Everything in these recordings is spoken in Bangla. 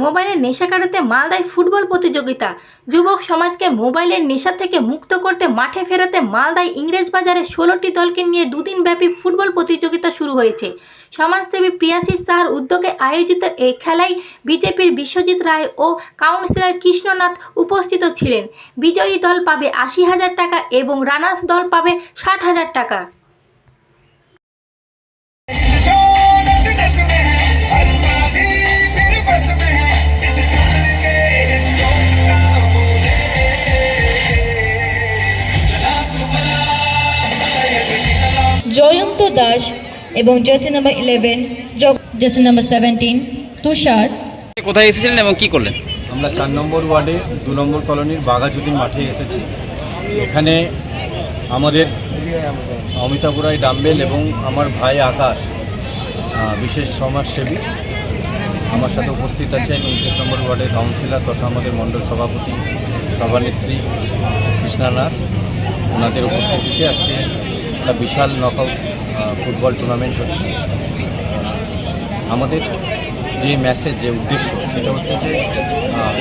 মোবাইলের নেশা কাটাতে মালদায় ফুটবল প্রতিযোগিতা। যুবক সমাজকে মোবাইলের নেশা থেকে মুক্ত করতে মাঠে ফেরাতে মালদায় ইংরেজবাজারে 16টি দলকে নিয়ে দুদিনব্যাপী ফুটবল প্রতিযোগিতা শুরু হয়েছে। সমাজসেবী প্রিয়াশিস সাহার উদ্যোগে আয়োজিত এই খেলায় বিজেপির বিশ্বজিৎ রায় ও কাউন্সিলর কৃষ্ণনাথ উপস্থিত ছিলেন। বিজয়ী দল পাবে 80,000 টাকা এবং রানার্স দল পাবে 60,000 টাকা। জয়ন্ত দাস এবং জার্সি নাম্বার 11, জার্সি নাম্বার 17 তুষার। কোথায় এসেছিলেন এবং কি করলেন? আমরা 4 নম্বর ওয়ার্ডে 2 নম্বর কলোনির বাঘাযতীন মাঠে এসেছি। এখানে আমাদের অমিতাভ রায় ডাম্বেল এবং আমার ভাই আকাশ বিশেষ সমাজসেবী আমার সাথে উপস্থিত আছেন। 29 নম্বর ওয়ার্ডের কাউন্সিলর তথা আমাদের মণ্ডল সভাপতি সভানেত্রী কৃষ্ণানাথ, ওনাদের উপস্থিতিতে আজকে একটা বিশাল নকআউট ফুটবল টুর্নামেন্ট হচ্ছে। আমাদের যে মেসেজ, যে উদ্দেশ্য, সেটা হচ্ছে যে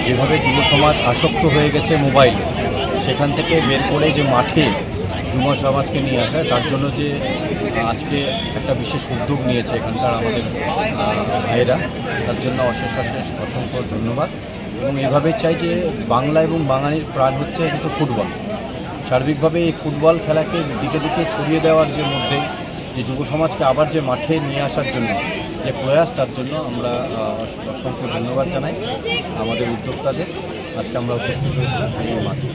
যেভাবে যুব সমাজ আসক্ত হয়ে গেছে মোবাইলে, সেখান থেকে বের করে যে মাঠে যুব সমাজকে নিয়ে আসা, তার জন্য যে আজকে একটা বিশেষ উদ্যোগ নিয়েছে এখানকার আমাদের ভাইয়েরা, তার জন্য অসংখ্য ধন্যবাদ। এবং এভাবেই চাই যে বাংলা এবং বাঙালির প্রাণ হচ্ছে কিন্তু ফুটবল। সার্বিকভাবে এই ফুটবল খেলাকে দিকে দিকে ছড়িয়ে দেওয়ার যে মধ্যে যে যুব সমাজকে আবার যে মাঠে নিয়ে আসার জন্য যে প্রয়াস, তার জন্য আমরা অসংখ্য ধন্যবাদ জানাই আমাদের উদ্যোক্তাদের। আজকে আমরা উপস্থিত হয়েছিলাম এই মাঠে।